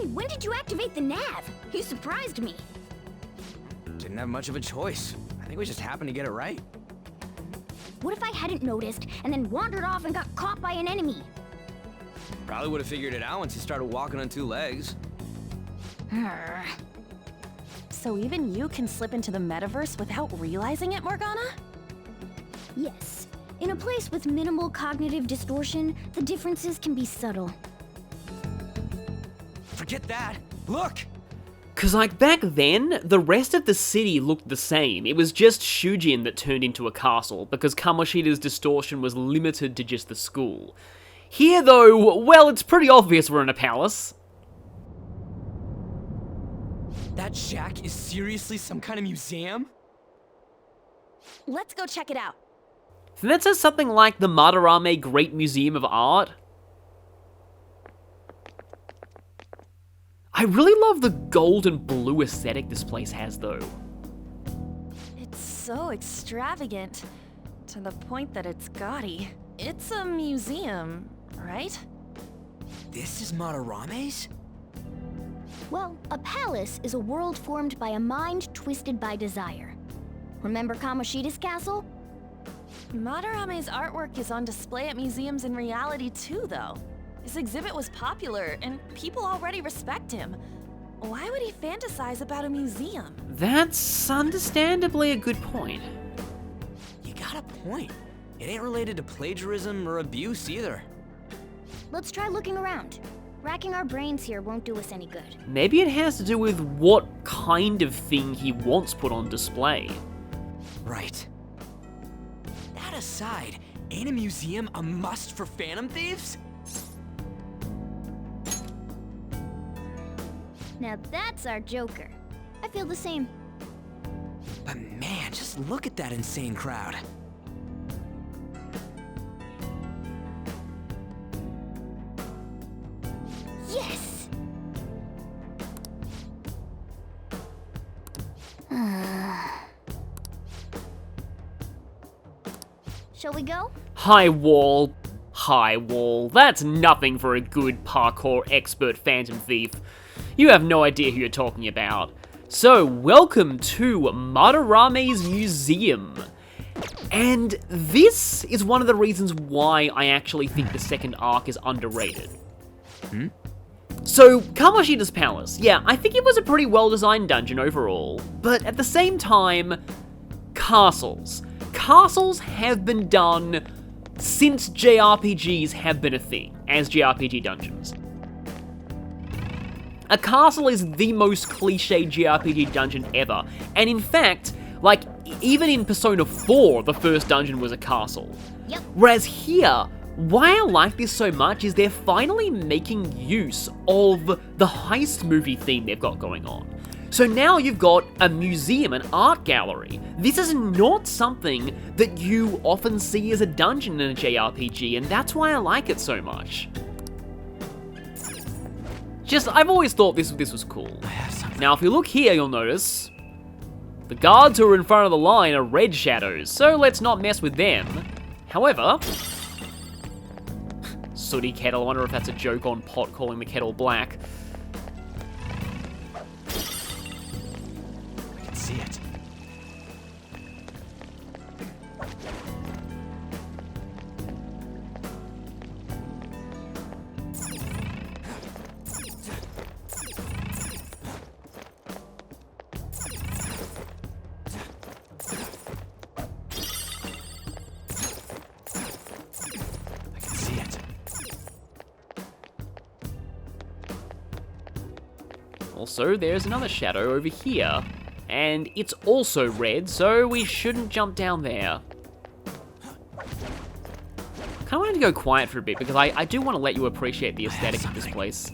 Hey, when did you activate the nav? You surprised me. Didn't have much of a choice. I think we just happened to get it right. What if I hadn't noticed and then wandered off and got caught by an enemy? Probably would have figured it out once you started walking on two legs. So even you can slip into the metaverse without realizing it, Morgana? Yes. In a place with minimal cognitive distortion, the differences can be subtle. Forget that. Look! Cause like back then, the rest of the city looked the same. It was just Shujin that turned into a castle, because Kamoshida's distortion was limited to just the school. Here though, well, it's pretty obvious we're in a palace. That shack is seriously some kind of museum? Let's go check it out. So that says something like the Madarame Great Museum of Art. I really love the gold and blue aesthetic this place has though. It's so extravagant, to the point that it's gaudy. It's a museum, right? This is Madarame's? Well, a palace is a world formed by a mind twisted by desire. Remember Kamoshida's castle? Madarame's artwork is on display at museums in reality too, though. His exhibit was popular, and people already respect him. Why would he fantasize about a museum? That's understandably a good point. You got a point. It ain't related to plagiarism or abuse either. Let's try looking around. Racking our brains here won't do us any good. Maybe it has to do with what kind of thing he wants put on display. Right. That aside, ain't a museum a must for Phantom Thieves? Now that's our Joker. I feel the same. But man, just look at that insane crowd. Yes! Shall we go? High wall. High wall. That's nothing for a good parkour expert Phantom Thief. You have no idea who you're talking about. So, welcome to Madarame's Museum. And this is one of the reasons why I actually think the second arc is underrated. So, Kamoshida's Palace. Yeah, I think it was a pretty well-designed dungeon overall. But at the same time, castles. Castles have been done since JRPGs have been a thing, as JRPG dungeons. A castle is the most cliched JRPG dungeon ever, and in fact, like, even in Persona 4, the first dungeon was a castle. Yep. Whereas here, why I like this so much is they're finally making use of the heist movie theme they've got going on. So now you've got a museum, an art gallery. This is not something that you often see as a dungeon in a JRPG, and that's why I like it so much. I've always thought this was cool. Now, if you look here, you'll notice the guards who are in front of the line are red shadows, so let's not mess with them. However, sooty kettle, I wonder if that's a joke on Pot calling the kettle black. I can see it. Also, there's another shadow over here, and it's also red, so we shouldn't jump down there. Kinda wanted to go quiet for a bit, because I do want to let you appreciate the aesthetic of this place.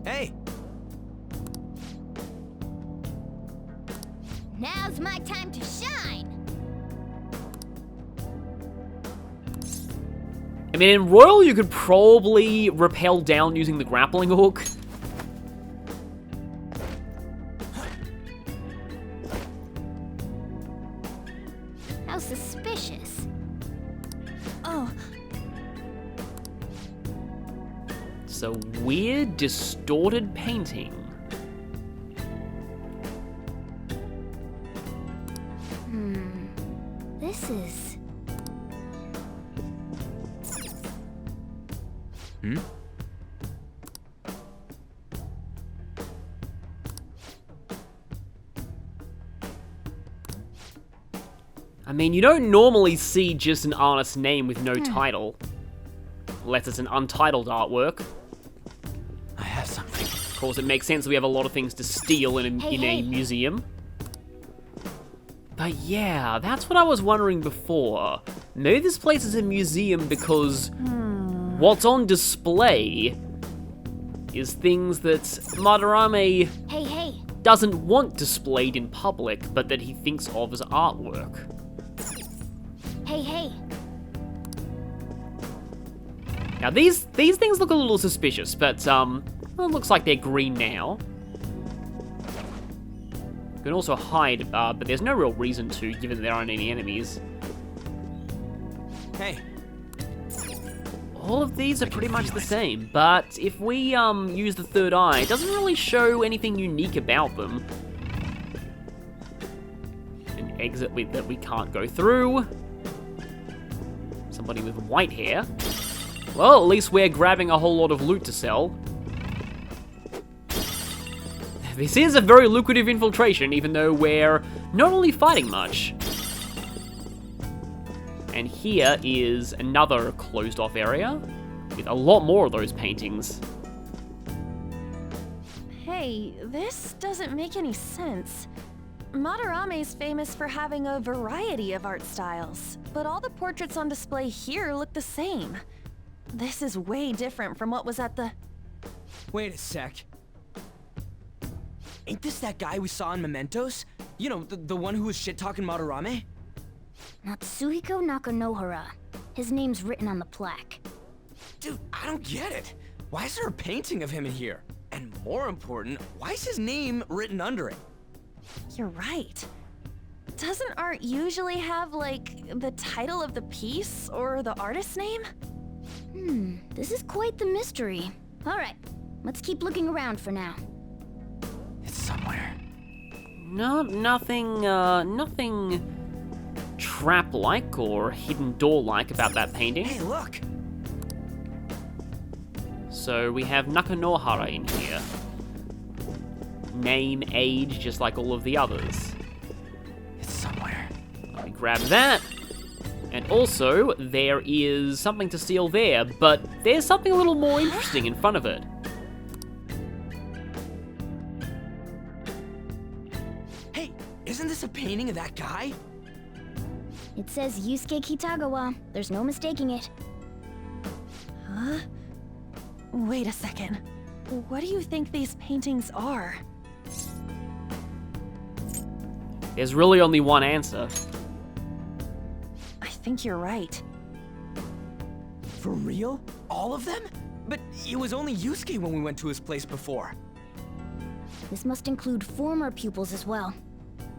Hey! Now's my time to shine! I mean, in Royal, you could probably rappel down using the grappling hook. How suspicious. Oh, It's a weird, distorted painting. This is... I mean, you don't normally see just an artist's name with no title. Unless it's an untitled artwork. I have something. Of course, it makes sense that we have a lot of things to steal in a museum. But yeah, that's what I was wondering before. Maybe this place is a museum because what's on display is things that Madarame Hey. doesn't want displayed in public, but that he thinks of as artwork. Hey. Now these things look a little suspicious, but well, it looks like they're green now. You can also hide, but there's no real reason to, given there aren't any enemies. Hey, All of these are pretty much the same, but if we use the third eye, it doesn't really show anything unique about them. An exit that we can't go through. Somebody with white hair. Well, at least we're grabbing a whole lot of loot to sell. This is a very lucrative infiltration, even though we're not really fighting much. And here is another closed-off area with a lot more of those paintings. hey, this doesn't make any sense. Madarame's famous for having a variety of art styles, but all the portraits on display here look the same. This is way different from what was at the... wait a sec. Ain't this that guy we saw in Mementos? You know, the one who was shit-talking Madarame? Natsuhiko Nakanohara. His name's written on the plaque. Dude, I don't get it. Why is there a painting of him in here? And more important, why is his name written under it? You're right. Doesn't art usually have, like, the title of the piece or the artist's name? This is quite the mystery. Alright, let's keep looking around for now. It's somewhere. No, nothing trap-like or hidden door-like about that painting. Hey, look! So we have Nakanohara in here. Name, age, just like all of the others. It's somewhere. Let me grab that. And also, there is something to steal there, but there's something a little more interesting in front of it. Hey, isn't this a painting of that guy? It says Yusuke Kitagawa. There's no mistaking it. Huh? Wait a second. What do you think these paintings are? There's really only one answer. I think you're right. For real? All of them? But it was only Yusuke when we went to his place before. This must include former pupils as well.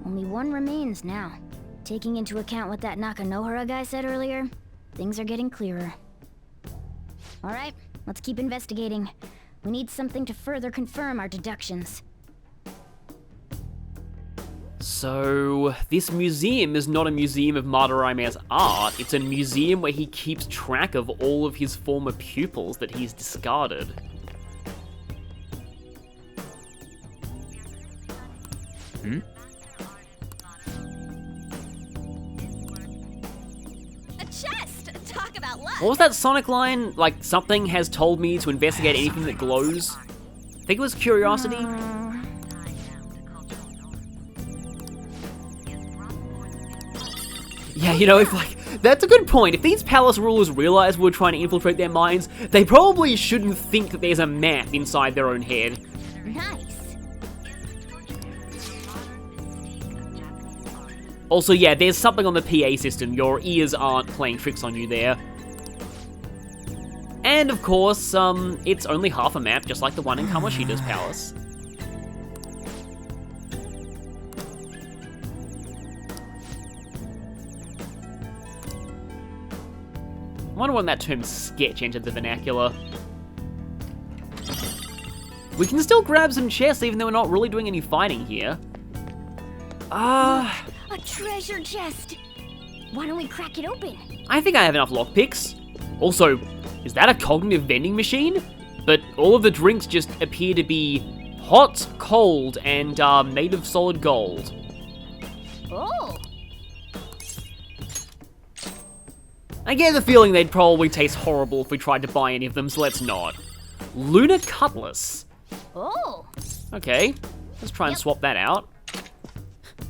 Only one remains now. Taking into account what that Nakanohara guy said earlier, things are getting clearer. Alright, let's keep investigating. We need something to further confirm our deductions. So, this museum is not a museum of Madarame's art, it's a museum where he keeps track of all of his former pupils that he's discarded. A chest! Talk about luck! What was that Sonic line? Like, something has told me to investigate anything that glows? I think it was curiosity? Yeah, you know, if like, that's a good point. If these palace rulers realize we're trying to infiltrate their minds, they probably shouldn't think that there's a map inside their own head. Nice. Also, yeah, there's something on the PA system. Your ears aren't playing tricks on you there. And of course, it's only half a map, just like the one in Kamoshida's palace. wonder when that term sketch entered the vernacular. We can still grab some chests even though we're not really doing any fighting here. A treasure chest! Why don't we crack it open? I think I have enough lockpicks. Also, is that a cognitive vending machine? But all of the drinks just appear to be hot, cold, and made of solid gold. Oh! I get the feeling they'd probably taste horrible if we tried to buy any of them, so let's not. Lunar Cutlass. Oh! Okay, let's try and swap that out.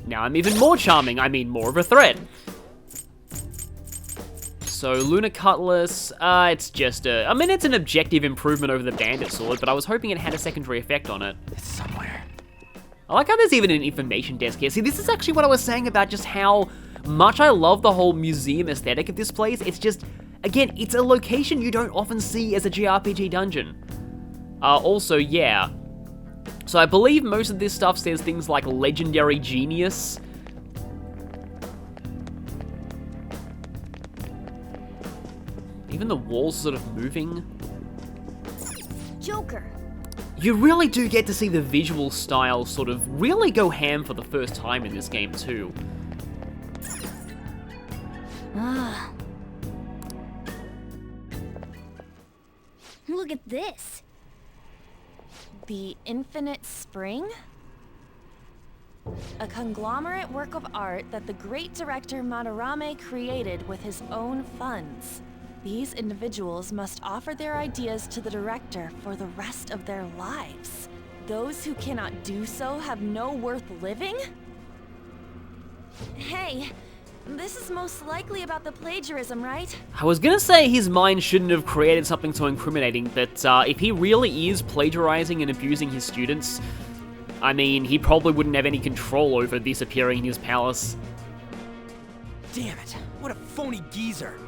Now I'm even more charming, I mean more of a threat. So Lunar Cutlass, it's just I mean it's an objective improvement over the Bandit Sword, but I was hoping it had a secondary effect on it. It's somewhere. I like how there's even an information desk here. See, this is actually what I was saying about just how much I love the whole museum aesthetic of this place. It's just, again, it's a location you don't often see as a JRPG dungeon. Also, yeah. So I believe most of this stuff says things like Legendary Genius. Even the walls sort of moving. Joker! You really do get to see the visual style sort of really go ham for the first time in this game too. Look at this. The Infinite Spring? A conglomerate work of art that the great director Madarame created with his own funds. These individuals must offer their ideas to the director for the rest of their lives. Those who cannot do so have no worth living? Hey, this is most likely about the plagiarism, right? I was gonna say his mind shouldn't have created something so incriminating, but if he really is plagiarizing and abusing his students, I mean, he probably wouldn't have any control over this appearing in his palace. Damn it, what a phony geezer.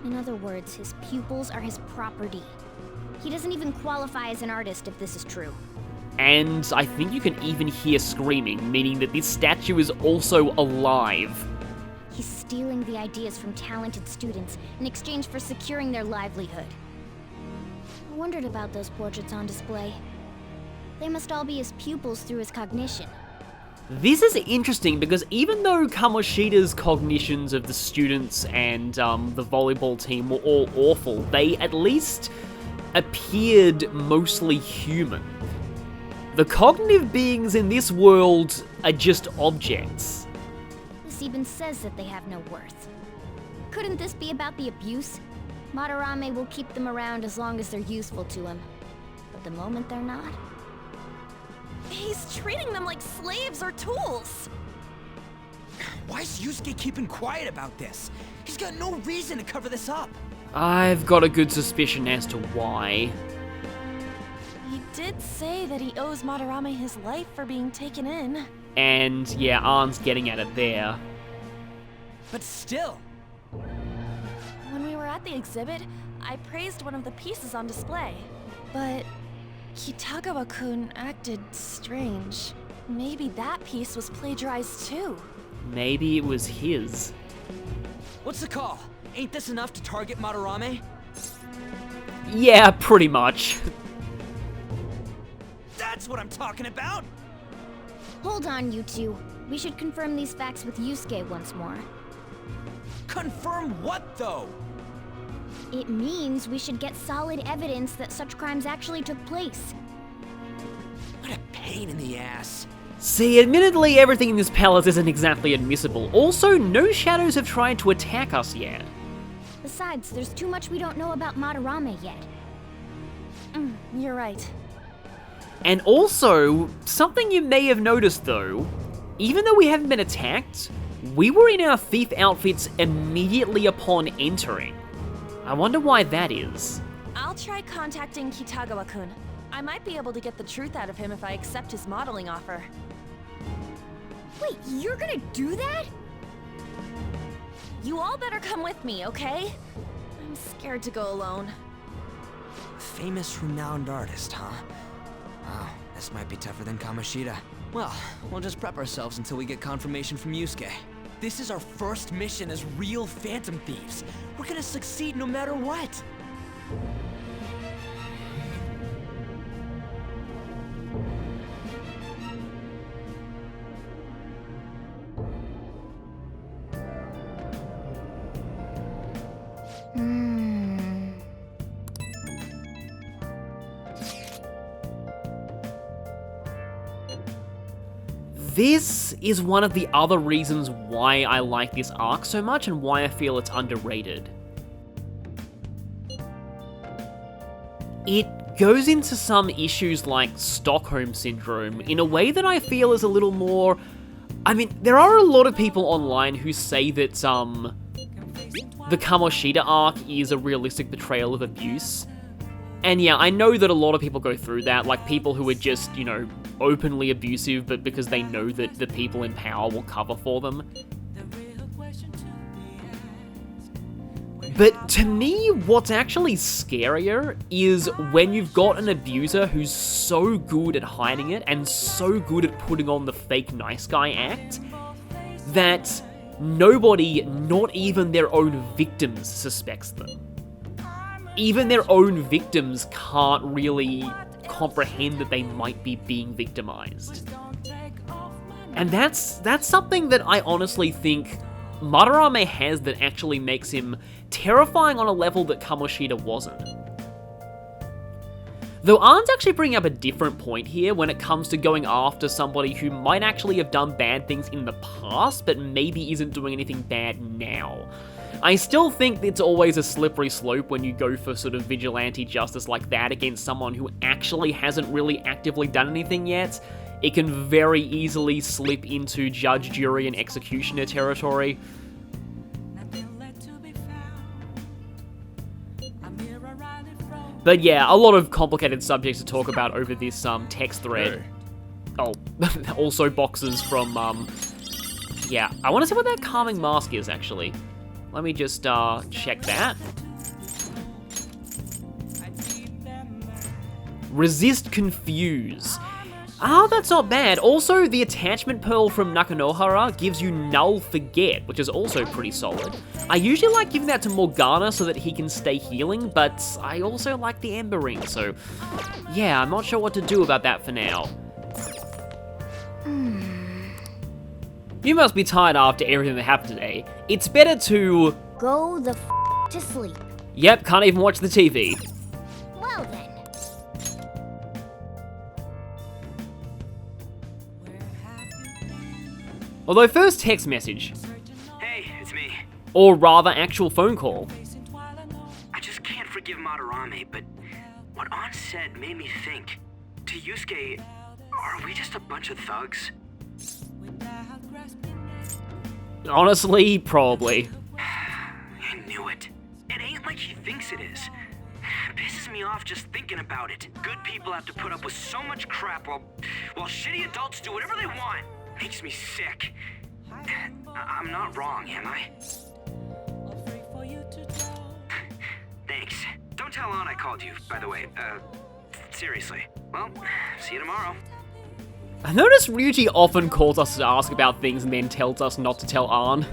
In other words, his pupils are his property. He doesn't even qualify as an artist if this is true. And I think you can even hear screaming, meaning that this statue is also alive. He's stealing the ideas from talented students in exchange for securing their livelihood. I wondered about those portraits on display. They must all be his pupils through his cognition. This is interesting because even though Kamoshida's cognitions of the students and the volleyball team were all awful, they at least appeared mostly human. The cognitive beings in this world are just objects. This even says that they have no worth. Couldn't this be about the abuse? Madarame will keep them around as long as they're useful to him. But the moment they're not... He's treating them like slaves or tools. Why is Yusuke keeping quiet about this? He's got no reason to cover this up. I've got a good suspicion as to why. He did say that he owes Madarame his life for being taken in. And yeah, Arn's getting at it there. But still. When we were at the exhibit, I praised one of the pieces on display. But Kitagawa-kun acted strange. Maybe that piece was plagiarized too. Maybe it was his. What's the call? Ain't this enough to target Madarame? Yeah, pretty much. That's what I'm talking about! Hold on, you two. We should confirm these facts with Yusuke once more. Confirm what, though? It means we should get solid evidence that such crimes actually took place. What a pain in the ass. See, admittedly, everything in this palace isn't exactly admissible. Also, no shadows have tried to attack us yet. Besides, there's too much we don't know about Madarame yet. You're right. And also, something you may have noticed though, even though we haven't been attacked, we were in our thief outfits immediately upon entering. I wonder why that is. I'll try contacting Kitagawa-kun. I might be able to get the truth out of him if I accept his modeling offer. Wait, you're gonna do that? You all better come with me, okay? I'm scared to go alone. Famous renowned artist, huh? Wow, this might be tougher than Kamoshida. Well, we'll just prep ourselves until we get confirmation from Yusuke. This is our first mission as real Phantom Thieves. We're gonna succeed no matter what. This is one of the other reasons why I like this arc so much and why I feel it's underrated. It goes into some issues like Stockholm Syndrome in a way that I feel is a little more... I mean, there are a lot of people online who say that the Kamoshida arc is a realistic portrayal of abuse. And yeah, I know that a lot of people go through that, like people who are just, you know, openly abusive, but because they know that the people in power will cover for them. But to me, what's actually scarier is when you've got an abuser who's so good at hiding it and so good at putting on the fake nice guy act that nobody, not even their own victims, suspects them. Even their own victims can't really comprehend that they might be being victimized. And that's something that I honestly think Madarame has that actually makes him terrifying on a level that Kamoshida wasn't. Though Arn's actually bringing up a different point here when it comes to going after somebody who might actually have done bad things in the past, but maybe isn't doing anything bad now. I still think it's always a slippery slope when you go for sort of vigilante justice like that against someone who actually hasn't really actively done anything yet. It can very easily slip into judge, jury, and executioner territory. But yeah, a lot of complicated subjects to talk about over this text thread. Oh, also boxes from, yeah, I want to see what that calming mask is, actually. Let me just check that. Resist Confuse. Ah, that's not bad. Also, the attachment pearl from Nakanohara gives you Null Forget, which is also pretty solid. I usually like giving that to Morgana so that he can stay healing, but I also like the Ember Ring, so yeah, I'm not sure what to do about that for now. You must be tired after everything that happened today. It's better to... Go the to sleep. Yep, can't even watch the TV. Well then. Although first text message. Hey, it's me. Or rather actual phone call. I just can't forgive Madarame, but what An said made me think. To Yusuke, are we just a bunch of thugs? Honestly, probably. I knew it. It ain't like he thinks it is. Pisses me off just thinking about it. Good people have to put up with so much crap while shitty adults do whatever they want. Makes me sick. I'm not wrong, am I? Thanks. Don't tell An I called you, by the way. Seriously. Well, see you tomorrow. I notice Ryuji often calls us to ask about things and then tells us not to tell An.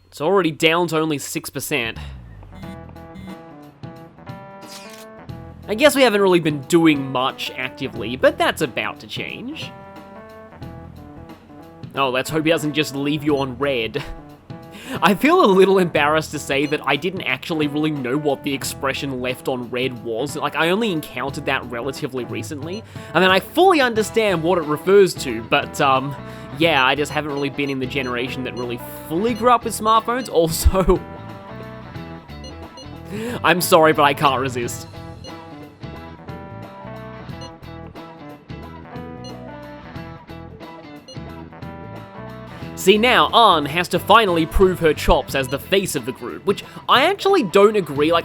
It's already down to only 6%. I guess we haven't really been doing much actively, but that's about to change. Oh, let's hope he doesn't just leave you on red. I feel a little embarrassed to say that I didn't actually really know what the expression left on red was. Like, I only encountered that relatively recently. I mean, I fully understand what it refers to, but, yeah, I just haven't really been in the generation that really fully grew up with smartphones. Also, I'm sorry, but I can't resist. See, now, An has to finally prove her chops as the face of the group, which I actually don't agree. Like,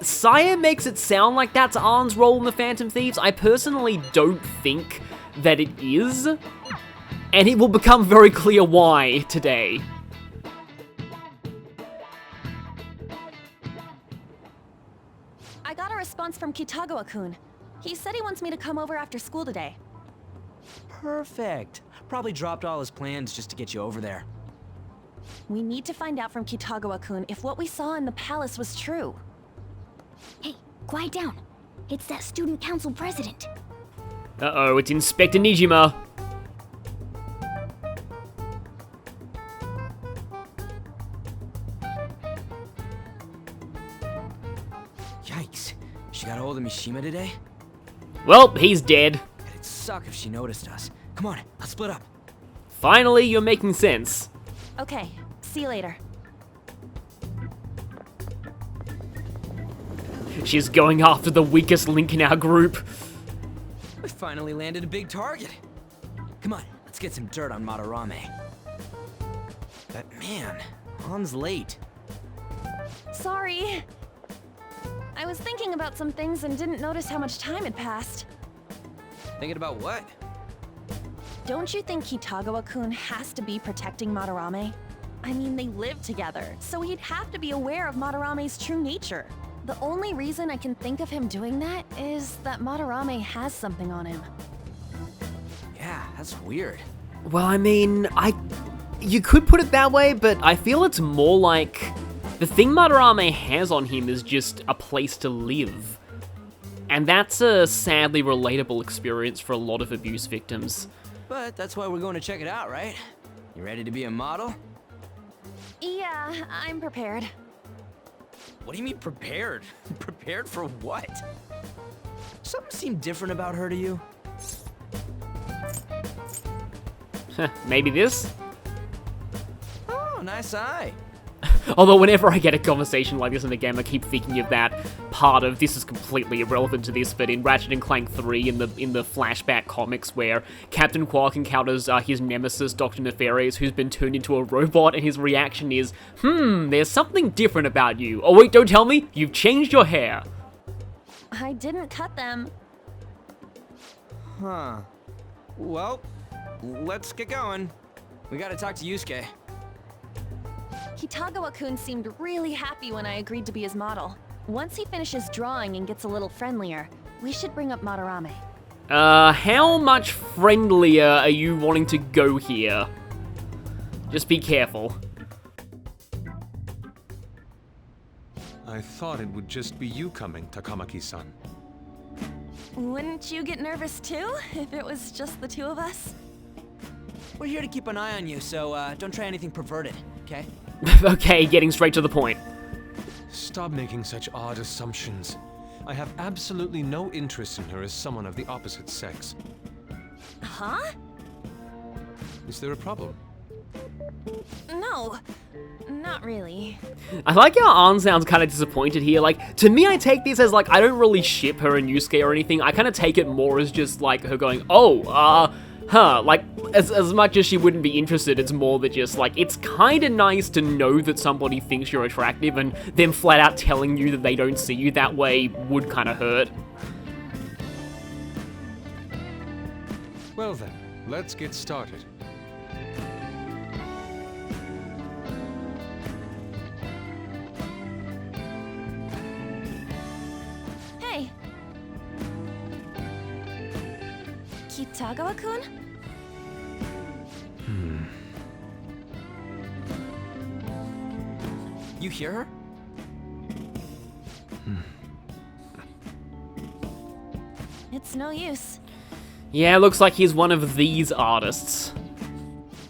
Saya makes it sound like that's An's role in the Phantom Thieves. I personally don't think that it is, and it will become very clear why today. I got a response from Kitagawa-kun. He said he wants me to come over after school today. Perfect. Probably dropped all his plans just to get you over there. We need to find out from Kitagawa-kun if what we saw in the palace was true. Hey, quiet down. It's that student council president. Uh-oh, it's Inspector Nijima. Yikes. She got a hold of Mishima today? Well, he's dead. It'd suck if she noticed us. Come on, let's split up. Finally, you're making sense. Okay, see you later. She's going after the weakest link in our group. We finally landed a big target. Come on, let's get some dirt on Madarame. But man, Han's late. Sorry. I was thinking about some things and didn't notice how much time had passed. Thinking about what? Don't you think Kitagawa-kun has to be protecting Madarame? I mean, they live together, so he'd have to be aware of Madarame's true nature. The only reason I can think of him doing that is that Madarame has something on him. Yeah, that's weird. Well, I mean, you could put it that way, but I feel it's more like the thing Madarame has on him is just a place to live. And that's a sadly relatable experience for a lot of abuse victims. But that's why we're going to check it out, right? You ready to be a model? Yeah, I'm prepared. What do you mean prepared? Prepared for what? Something seemed different about her to you? Maybe this? Oh, nice eye. Although whenever I get a conversation like this in the game, I keep thinking of that part of, this is completely irrelevant to this, but in Ratchet & Clank 3, in the flashback comics where Captain Quark encounters his nemesis, Dr. Nefarious, who's been turned into a robot, and his reaction is, there's something different about you. Oh wait, don't tell me, you've changed your hair. I didn't cut them. Huh. Well, let's get going. We gotta talk to Yusuke. Kitagawa-kun seemed really happy when I agreed to be his model. Once he finishes drawing and gets a little friendlier, we should bring up Madarame. How much friendlier are you wanting to go here? Just be careful. I thought it would just be you coming, Takamaki-san. Wouldn't you get nervous too, if it was just the two of us? We're here to keep an eye on you, so don't try anything perverted, okay? Okay, getting straight to the point. Stop making such odd assumptions. I have absolutely no interest in her as someone of the opposite sex. Huh? Is there a problem? No, not really. I like how Ann sounds kind of disappointed here. Like, to me, I take this as, like, I don't really ship her and Yusuke or anything. I kind of take it more as just, like, her going, like, as much as she wouldn't be interested, it's more that just, like, it's kind of nice to know that somebody thinks you're attractive, and them flat out telling you that they don't see you that way would kind of hurt. Well then, let's get started. Hey. Kitagawa-kun? You hear her? It's no use. Yeah, looks like he's one of these artists.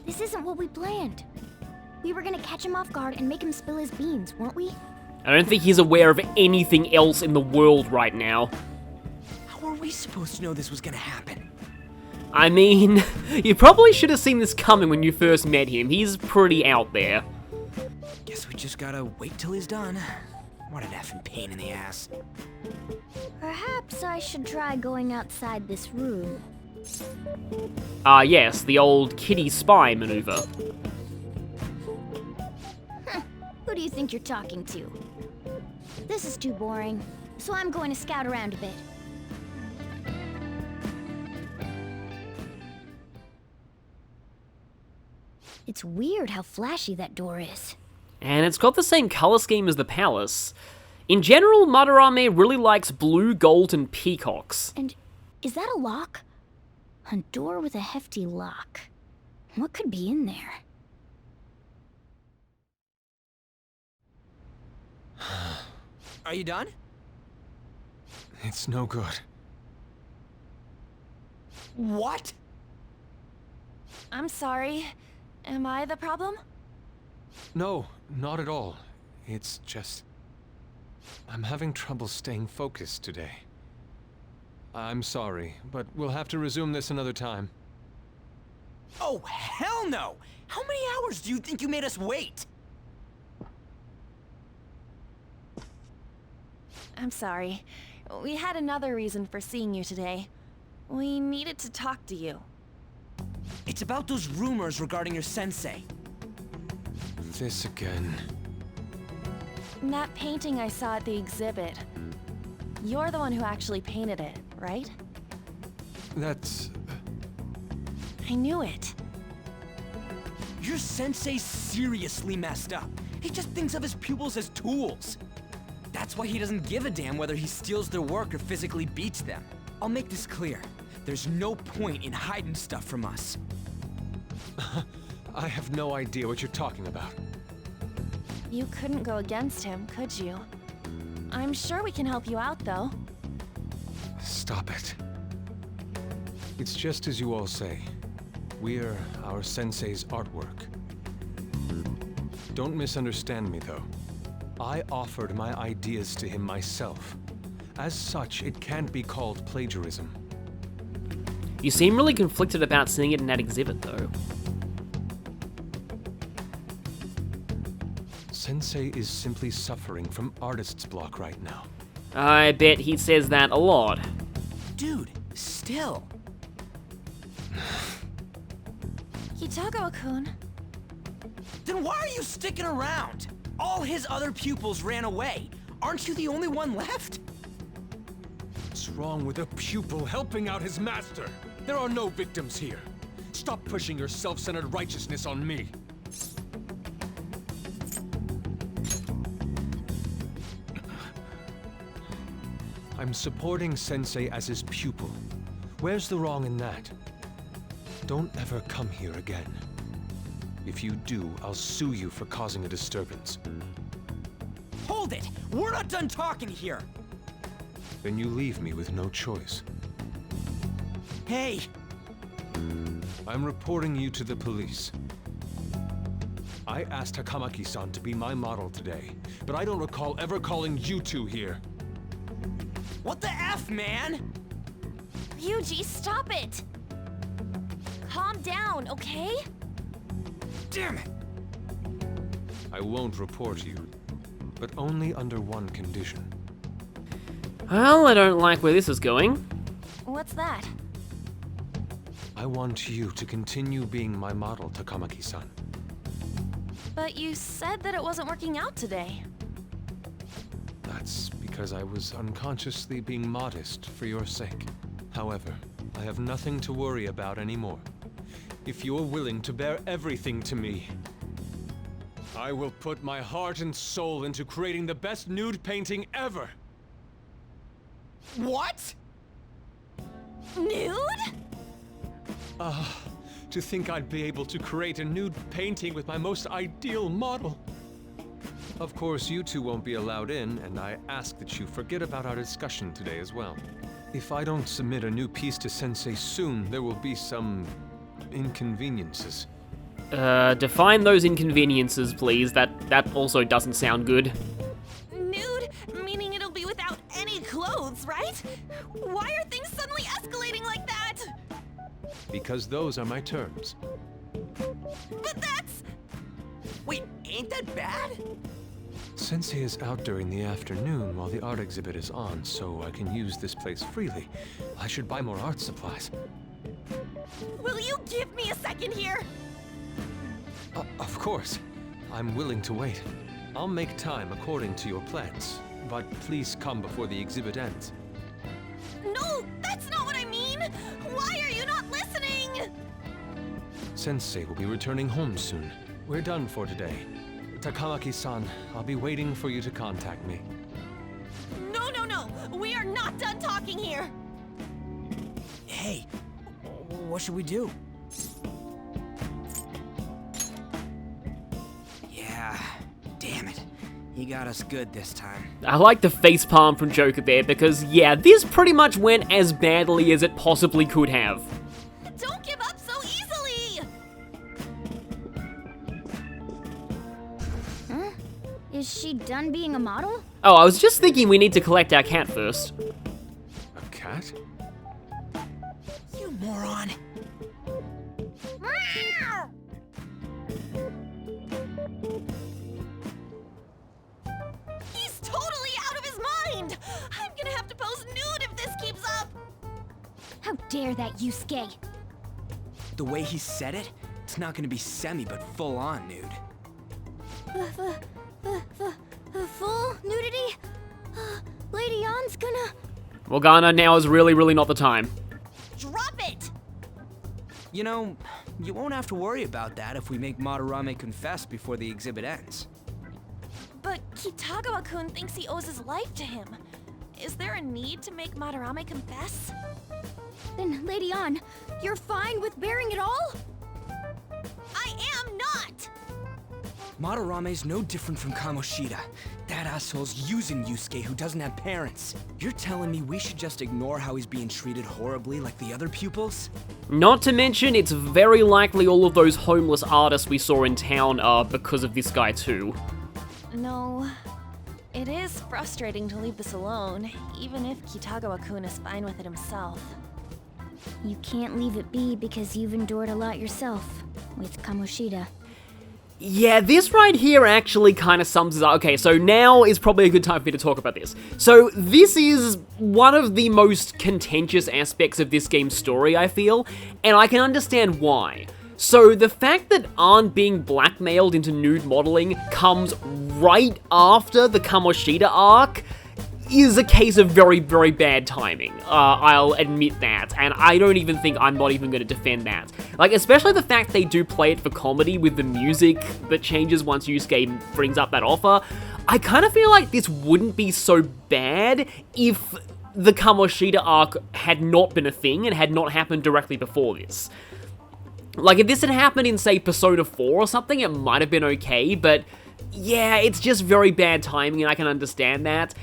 This isn't what we planned. We were gonna catch him off guard and make him spill his beans, weren't we? I don't think he's aware of anything else in the world right now. How are we supposed to know this was gonna happen? I mean, you probably should have seen this coming when you first met him. He's pretty out there. Guess we just gotta wait till he's done. What an effing pain in the ass. Perhaps I should try going outside this room. Yes, the old kitty spy maneuver. Who do you think you're talking to? This is too boring, so I'm going to scout around a bit. It's weird how flashy that door is. And it's got the same color scheme as the palace. In general, Madarame really likes blue, gold, and peacocks. And is that a lock? A door with a hefty lock. What could be in there? Are you done? It's no good. What? I'm sorry. Am I the problem? No, not at all. It's just... I'm having trouble staying focused today. I'm sorry, but we'll have to resume this another time. Oh, hell no! How many hours do you think you made us wait? I'm sorry. We had another reason for seeing you today. We needed to talk to you. It's about those rumors regarding your sensei. This again. That painting I saw at the exhibit. You're the one who actually painted it, right? That's... I knew it. Your sensei's seriously messed up. He just thinks of his pupils as tools. That's why he doesn't give a damn whether he steals their work or physically beats them. I'll make this clear. There's no point in hiding stuff from us. I have no idea what you're talking about. You couldn't go against him, could you? I'm sure we can help you out, though. Stop it. It's just as you all say. We're our sensei's artwork. Don't misunderstand me, though. I offered my ideas to him myself. As such, it can't be called plagiarism. You seem really conflicted about seeing it in that exhibit, though. Sensei is simply suffering from artist's block right now. I bet he says that a lot. Dude, still. Hitogo-kun. Then why are you sticking around? All his other pupils ran away. Aren't you the only one left? What's wrong with a pupil helping out his master? There are no victims here. Stop pushing your self-centered righteousness on me. I'm supporting Sensei as his pupil. Where's the wrong in that? Don't ever come here again. If you do, I'll sue you for causing a disturbance. Hold it! We're not done talking here! Then you leave me with no choice. Hey! I'm reporting you to the police. I asked Takamaki-san to be my model today, but I don't recall ever calling you two here. What the F, man? Ryuji, stop it! Calm down, okay? Damn it! I won't report you, but only under one condition. Well, I don't like where this is going. What's that? I want you to continue being my model, Takamaki-san. But you said that it wasn't working out today. That's because I was unconsciously being modest for your sake. However, I have nothing to worry about anymore. If you're willing to bear everything to me, I will put my heart and soul into creating the best nude painting ever! What? Nude? To think I'd be able to create a nude painting with my most ideal model. Of course, you two won't be allowed in, and I ask that you forget about our discussion today as well. If I don't submit a new piece to Sensei soon, there will be some inconveniences. Define those inconveniences, please. That also doesn't sound good. Nude? Meaning it'll be without any clothes, right? Why are things suddenly escalating like that? Because those are my terms. But that's... Wait, ain't that bad? Sensei is out during the afternoon while the art exhibit is on, so I can use this place freely. I should buy more art supplies. Will you give me a second here? Of course. I'm willing to wait. I'll make time according to your plans, but please come before the exhibit ends. No, that's not what I mean! Why are you not listening? Sensei will be returning home soon. We're done for today. Takamaki-san, I'll be waiting for you to contact me. No! We are not done talking here! Hey, what should we do? Yeah, damn it. He got us good this time. I like the facepalm from Joker there because, yeah, this pretty much went as badly as it possibly could have. Don't give up so easily! Huh? Is she done being a model? Oh, I was just thinking we need to collect our cat first. A cat? You moron. He's totally out of his mind! I'm gonna have to pose nude if this keeps up! How dare that Yusuke? The way he said it, it's not gonna be semi, but full on nude. Full nudity? Lady Yan's gonna... Morgana, now is really not the time. Drop it! You know, you won't have to worry about that if we make Madarame confess before the exhibit ends. But Kitagawa-kun thinks he owes his life to him. Is there a need to make Madarame confess? Then, Lady Yan, you're fine with bearing it all? I am not! Madarame's no different from Kamoshida. That asshole's using Yusuke who doesn't have parents. You're telling me we should just ignore how he's being treated horribly like the other pupils? Not to mention, it's very likely all of those homeless artists we saw in town are because of this guy too. No. It is frustrating to leave this alone, even if Kitagawa-kun is fine with it himself. You can't leave it be because you've endured a lot yourself with Kamoshida. Yeah, this right here actually kind of sums it up. Okay, so now is probably a good time for me to talk about this. So this is one of the most contentious aspects of this game's story, I feel, and I can understand why. So the fact that Ann being blackmailed into nude modeling comes right after the Kamoshida arc is a case of very bad timing. I'll admit that, and I don't even think I'm not even going to defend that. Like, especially the fact they do play it for comedy with the music that changes once Yusuke brings up that offer. I kind of feel like this wouldn't be so bad if the Kamoshida arc had not been a thing and had not happened directly before this. Like, if this had happened in, say, Persona 4 or something, it might have been okay, but yeah, it's just very bad timing, and I can understand that.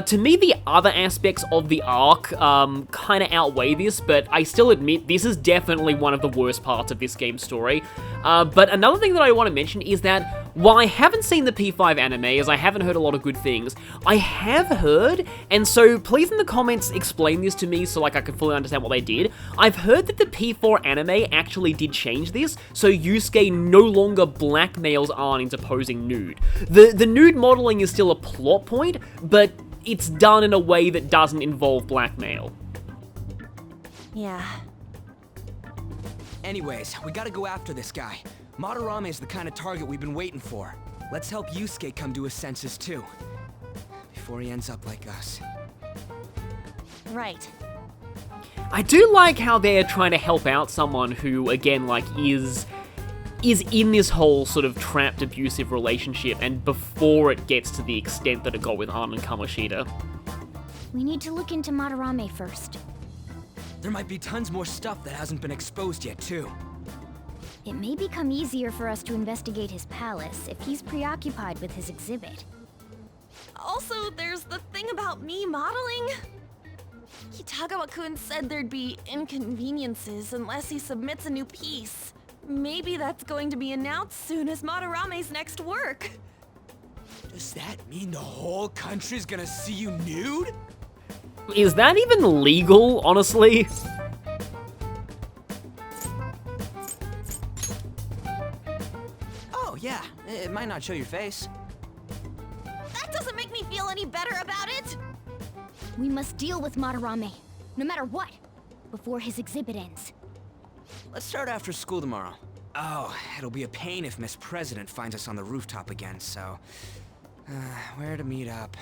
To me, the other aspects of the arc kind of outweigh this, but I still admit this is definitely one of the worst parts of this game's story. But another thing that I want to mention is that while I haven't seen the P5 anime, as I haven't heard a lot of good things, I have heard, and so please in the comments explain this to me so like I can fully understand what they did. I've heard that the P4 anime actually did change this, so Yusuke no longer blackmails Ann into posing nude. The nude modeling is still a plot point, but it's done in a way that doesn't involve blackmail. Yeah. Anyways, we gotta go after this guy. Madarame is the kind of target we've been waiting for. Let's help Yusuke come to his senses too, before he ends up like us. Right. I do like how they're trying to help out someone who, again, like, is in this whole sort of trapped abusive relationship, and before it gets to the extent that it got with Ann and Kamoshida. We need to look into Madarame first. There might be tons more stuff that hasn't been exposed yet too. It may become easier for us to investigate his palace if he's preoccupied with his exhibit. Also, there's the thing about me modeling. Kitagawa-kun said there'd be inconveniences unless he submits a new piece. Maybe that's going to be announced soon as Madarame's next work. Does that mean the whole country's gonna see you nude? Is that even legal, honestly? Oh yeah, it might not show your face. That doesn't make me feel any better about it! We must deal with Madarame, no matter what, before his exhibit ends. Let's start after school tomorrow. Oh, it'll be a pain if Miss President finds us on the rooftop again, so... where to meet up?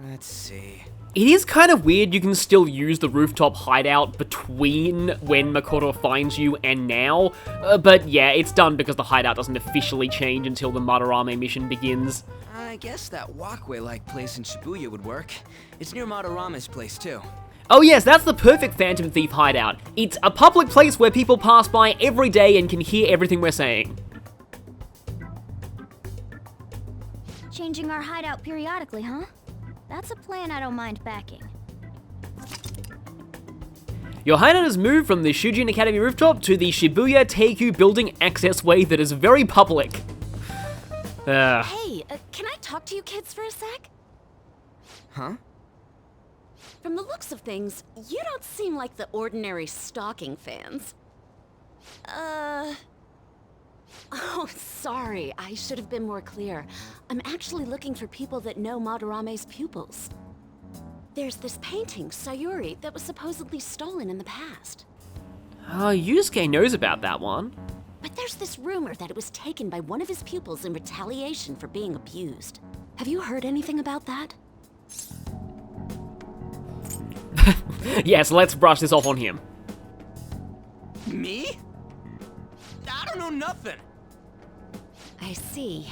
Let's see... It is kind of weird you can still use the rooftop hideout between when Makoto finds you and now, but yeah, it's done because the hideout doesn't officially change until the Madarame mission begins. I guess that walkway-like place in Shibuya would work. It's near Madarame's place, too. Oh yes, that's the perfect Phantom Thief hideout. It's a public place where people pass by every day and can hear everything we're saying. Changing our hideout periodically, huh? That's a plan I don't mind backing. Your hideout has moved from the Shujin Academy rooftop to the Shibuya Teikyu building access way that is very public. Hey, can I talk to you kids for a sec? Huh? From the looks of things, you don't seem like the ordinary stalking fans. Oh, sorry, I should have been more clear. I'm actually looking for people that know Madarame's pupils. There's this painting, Sayuri, that was supposedly stolen in the past. Yusuke knows about that one. But there's this rumor that it was taken by one of his pupils in retaliation for being abused. Have you heard anything about that? Yes, let's brush this off on him. Me? I don't know nothing. I see.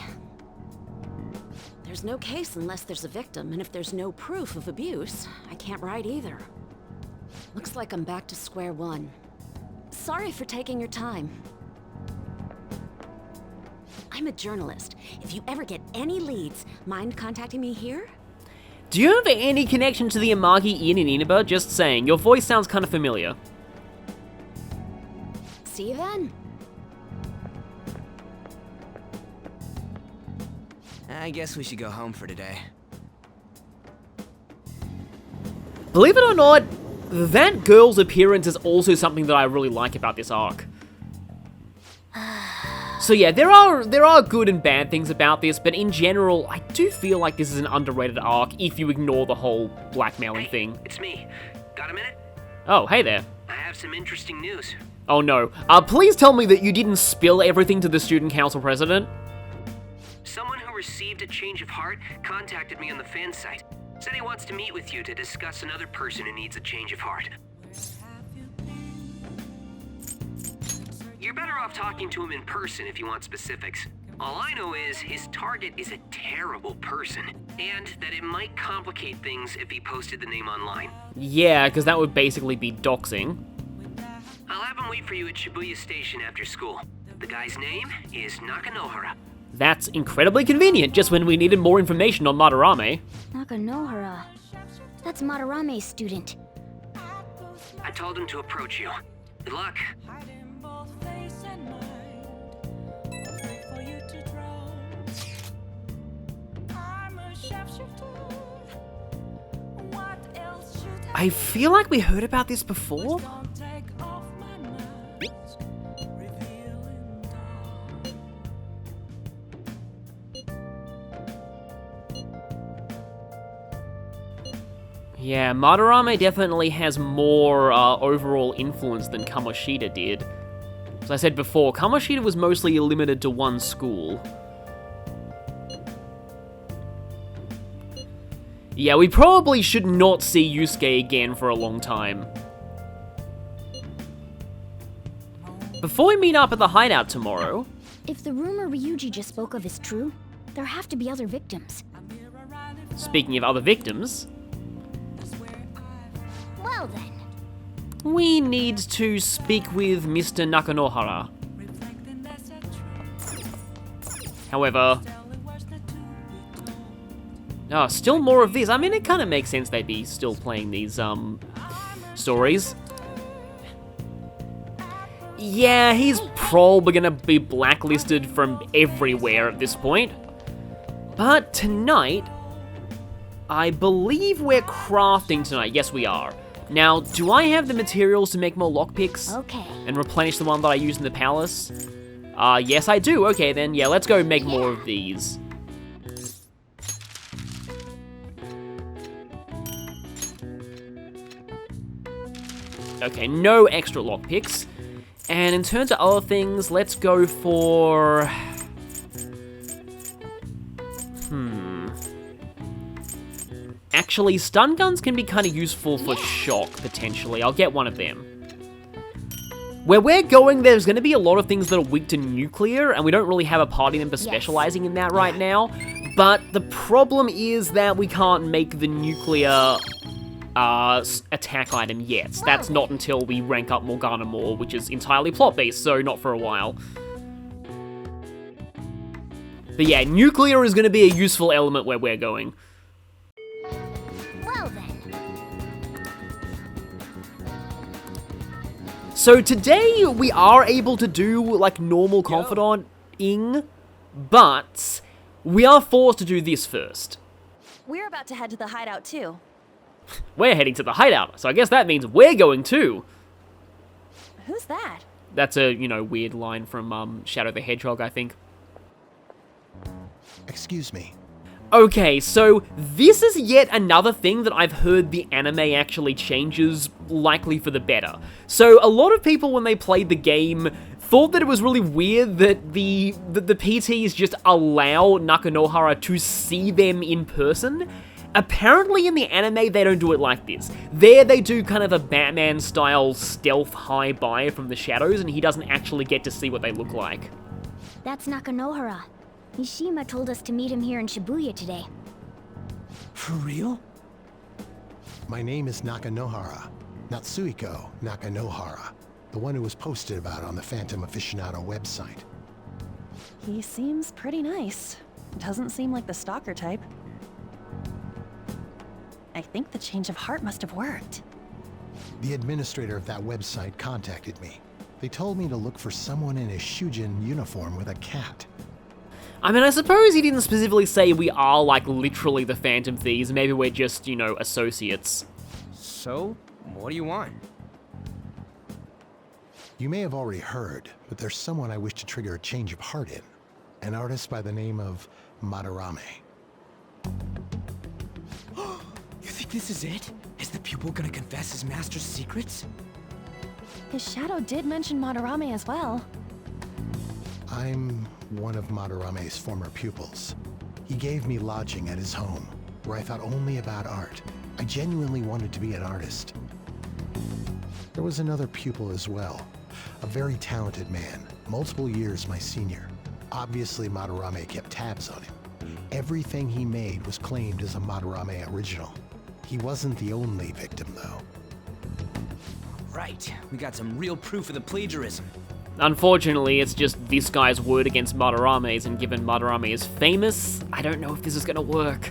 There's no case unless there's a victim, and if there's no proof of abuse, I can't write either. Looks like I'm back to square one. Sorry for taking your time. I'm a journalist. If you ever get any leads, mind contacting me here? Do you have any connection to the Amagi Inn in Inaba? Just saying, your voice sounds kind of familiar. See you then. I guess we should go home for today. Believe it or not, that girl's appearance is also something that I really like about this arc. So yeah, there are good and bad things about this, but in general, I do feel like this is an underrated arc if you ignore the whole blackmailing thing. It's me. Got a minute? Oh, hey there. I have some interesting news. Oh no. Please tell me that you didn't spill everything to the student council president. Someone who received a change of heart contacted me on the fan site. Said he wants to meet with you to discuss another person who needs a change of heart. You're better off talking to him in person if you want specifics. All I know is his target is a terrible person, and that it might complicate things if he posted the name online. Yeah, because that would basically be doxing. I'll have him wait for you at Shibuya Station after school. The guy's name is Nakanohara. That's incredibly convenient, just when we needed more information on Madarame. Nakanohara. That's Madarame's student. I told him to approach you. Good luck. I feel like we heard about this before. Yeah, Madarame definitely has more overall influence than Kamoshida did. As I said before, Kamoshida was mostly limited to one school. Yeah, we probably should not see Yusuke again for a long time. Before we meet up at the hideout tomorrow... If the rumor Ryuji just spoke of is true, there have to be other victims. Speaking of other victims... Well then. We need to speak with Mr. Nakanohara. However... Oh, still more of this. I mean, it kind of makes sense they'd be still playing these, stories. Yeah, he's probably gonna be blacklisted from everywhere at this point. But tonight, I believe we're crafting tonight. Yes, we are. Now, do I have the materials to make more lockpicks? Okay. And replenish the one that I used in the palace? Yes, I do. Okay, then, yeah, let's go make more of these. Okay, no extra lockpicks. And in terms of other things, let's go for... Actually, stun guns can be kind of useful for shock, potentially. I'll get one of them. Where we're going, there's going to be a lot of things that are weak to nuclear, and we don't really have a party member specializing in that right now. but the problem is that we can't make the nuclear attack item yet. That's not until we rank up Morgana more, which is entirely plot-based, so not for a while. But yeah, nuclear is going to be a useful element where we're going. Well then. So today we are able to do like normal confidant-ing, but we are forced to do this first. We're about to head to the hideout too. We're heading to the hideout, so I guess that means we're going too. Who's that? That's a, weird line from Shadow the Hedgehog, I think. Excuse me. Okay, so this is yet another thing that I've heard the anime actually changes, likely for the better. So a lot of people, when they played the game, thought that it was really weird that the PTs just allow Nakanohara to see them in person. Apparently in the anime, they don't do it like this. There, they do kind of a Batman-style stealth hi-bye from the shadows, and he doesn't actually get to see what they look like. That's Nakanohara. Mishima told us to meet him here in Shibuya today. For real? My name is Nakanohara. Natsuhiko Nakanohara. The one who was posted about on the Phantom Aficionado website. He seems pretty nice. Doesn't seem like the stalker type. I think the change of heart must have worked. The administrator of that website contacted me. They told me to look for someone in a Shujin uniform with a cat. I mean, I suppose he didn't specifically say we are, like, literally the Phantom Thieves. Maybe we're just, associates. So, what do you want? You may have already heard, but there's someone I wish to trigger a change of heart in. An artist by the name of Madarame. You think this is it? Is the pupil gonna confess his master's secrets? His shadow did mention Madarame as well. I'm one of Madarame's former pupils. He gave me lodging at his home, where I thought only about art. I genuinely wanted to be an artist. There was another pupil as well, a very talented man, multiple years my senior. Obviously, Madarame kept tabs on him. Everything he made was claimed as a Madarame original. He wasn't the only victim, though. Right, we got some real proof of the plagiarism. Unfortunately, it's just this guy's word against Madarame's, and given Madarame is famous, I don't know if this is gonna work.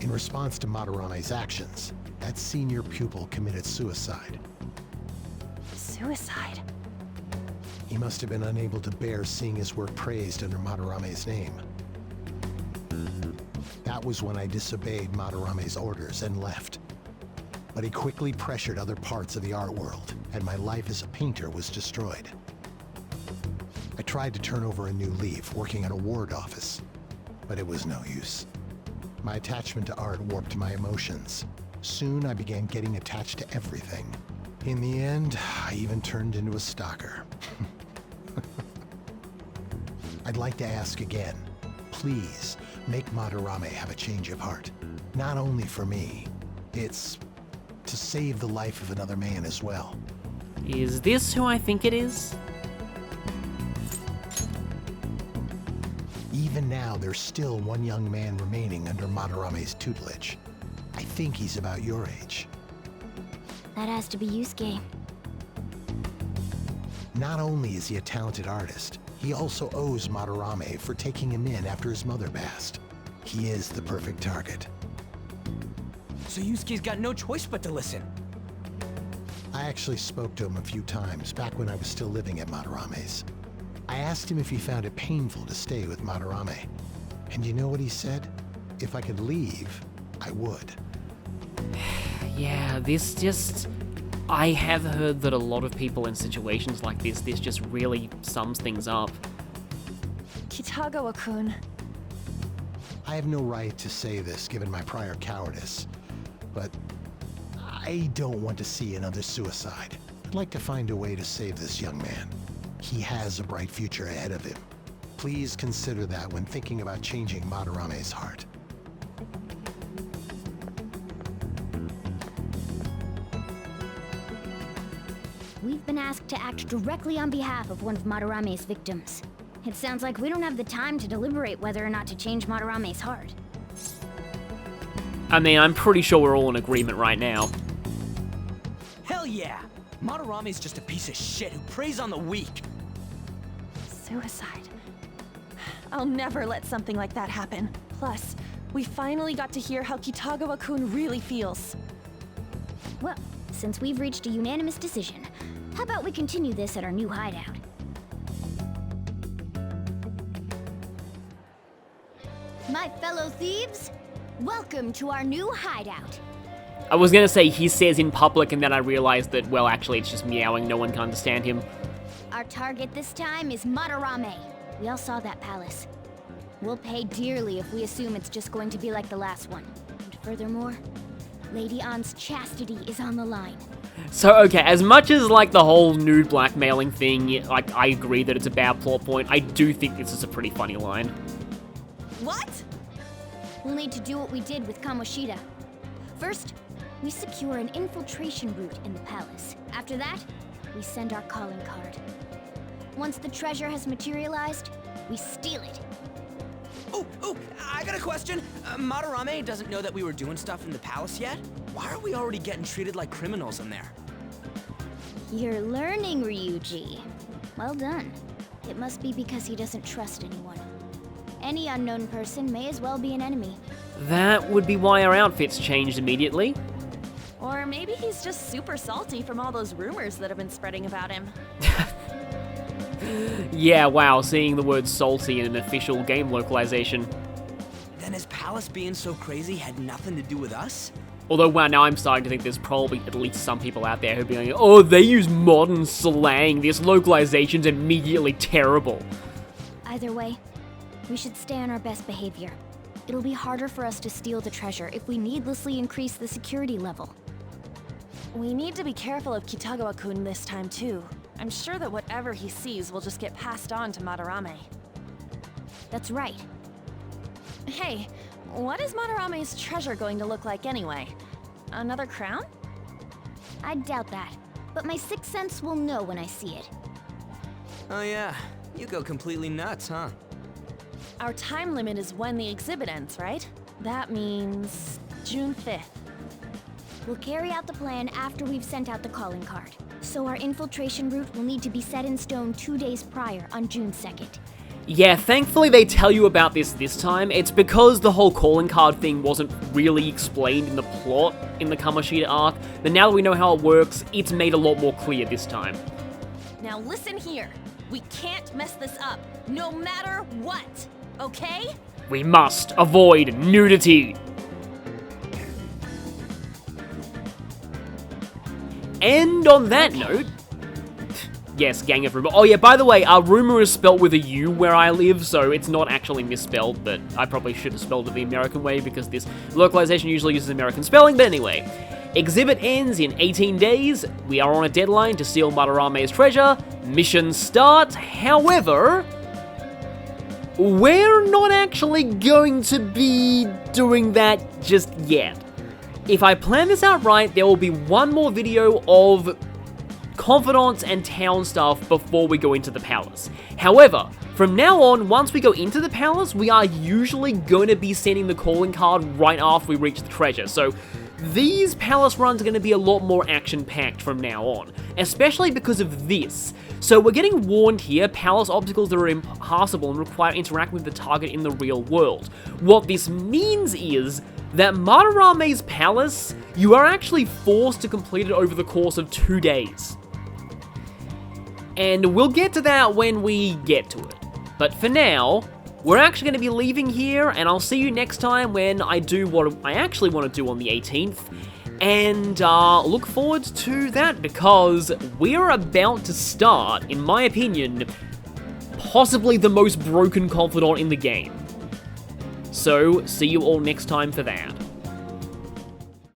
In response to Madarame's actions, that senior pupil committed suicide. Suicide? He must have been unable to bear seeing his work praised under Madarame's name. That was when I disobeyed Madarame's orders and left. But he quickly pressured other parts of the art world, and my life as a painter was destroyed. I tried to turn over a new leaf, working at a ward office, but it was no use. My attachment to art warped my emotions. Soon I began getting attached to everything. In the end, I even turned into a stalker. I'd like to ask again, please make Madarame have a change of heart. Not only for me, it's to save the life of another man as well. Is this who I think it is? Even now, there's still one young man remaining under Madarame's tutelage. I think he's about your age. That has to be Yusuke. Not only is he a talented artist, he also owes Madarame for taking him in after his mother passed. He is the perfect target. So Yusuke's got no choice but to listen. I actually spoke to him a few times back when I was still living at Madarame's. I asked him if he found it painful to stay with Madarame. And you know what he said? If I could leave, I would. Yeah, this just... I have heard that a lot of people in situations like this just really sums things up. Kitagawa-kun. I have no right to say this given my prior cowardice, but I don't want to see another suicide. I'd like to find a way to save this young man. He has a bright future ahead of him. Please consider that when thinking about changing Madarame's heart. We've been asked to act directly on behalf of one of Madarame's victims. It sounds like we don't have the time to deliberate whether or not to change Madarame's heart. I mean, I'm pretty sure we're all in agreement right now. Hell yeah! Madarame's just a piece of shit who preys on the weak. Suicide. I'll never let something like that happen. Plus, we finally got to hear how Kitagawa-kun really feels. Well, since we've reached a unanimous decision, how about we continue this at our new hideout? My fellow thieves, welcome to our new hideout. I was gonna say he says in public, and then I realized that, well, actually it's just meowing, no one can understand him. Our target this time is Madarame. We all saw that palace. We'll pay dearly if we assume it's just going to be like the last one. And furthermore, Lady An's chastity is on the line. So, okay, as much as, like, the whole nude blackmailing thing, like, I agree that it's a bad plot point, I do think this is a pretty funny line. What? We'll need to do what we did with Kamoshida. First, we secure an infiltration route in the palace. After that, we send our calling card. Once the treasure has materialized, we steal it. Oh, I got a question. Madarame doesn't know that we were doing stuff in the palace yet? Why are we already getting treated like criminals in there? You're learning, Ryuji. Well done. It must be because he doesn't trust anyone. Any unknown person may as well be an enemy. That would be why our outfits changed immediately. Or maybe he's just super salty from all those rumors that have been spreading about him. Yeah, wow, seeing the word salty in an official game localization. Then his palace being so crazy had nothing to do with us? Although, wow, now I'm starting to think there's probably at least some people out there who'd be like, oh, they use modern slang, this localization's immediately terrible. Either way, we should stay on our best behavior. It'll be harder for us to steal the treasure if we needlessly increase the security level. We need to be careful of Kitagawa-kun this time too. I'm sure that whatever he sees will just get passed on to Madarame. That's right. Hey, what is Madarame's treasure going to look like anyway? Another crown? I doubt that, but my sixth sense will know when I see it. Oh yeah, you go completely nuts, huh? Our time limit is when the exhibit ends, right? That means June 5th. We'll carry out the plan after we've sent out the calling card. So our infiltration route will need to be set in stone 2 days prior on June 2nd. Yeah, thankfully they tell you about this time. It's because the whole calling card thing wasn't really explained in the plot in the Kamoshida arc, but now that we know how it works, it's made a lot more clear this time. Now listen here. We can't mess this up, no matter what, okay? We must avoid nudity. And on that note, yes, gang of rumor. Oh yeah, by the way, rumor is spelled with a U where I live, so it's not actually misspelled, but I probably should have spelled it the American way because this localization usually uses American spelling, but anyway. Exhibit ends in 18 days. We are on a deadline to steal Madarame's treasure. Mission start. However, we're not actually going to be doing that just yet. If I plan this out right, there will be one more video of Confidants and town stuff before we go into the palace. However, from now on, once we go into the palace, we are usually going to be sending the calling card right after we reach the treasure. So these palace runs are going to be a lot more action-packed from now on, especially because of this. So we're getting warned here, palace obstacles that are impassable and require interacting with the target in the real world. What this means is that Madarame's palace, you are actually forced to complete it over the course of 2 days. And we'll get to that when we get to it. But for now, we're actually going to be leaving here, and I'll see you next time when I do what I actually want to do on the 18th. And look forward to that, because we're about to start, in my opinion, possibly the most broken confidant in the game. So, see you all next time for that.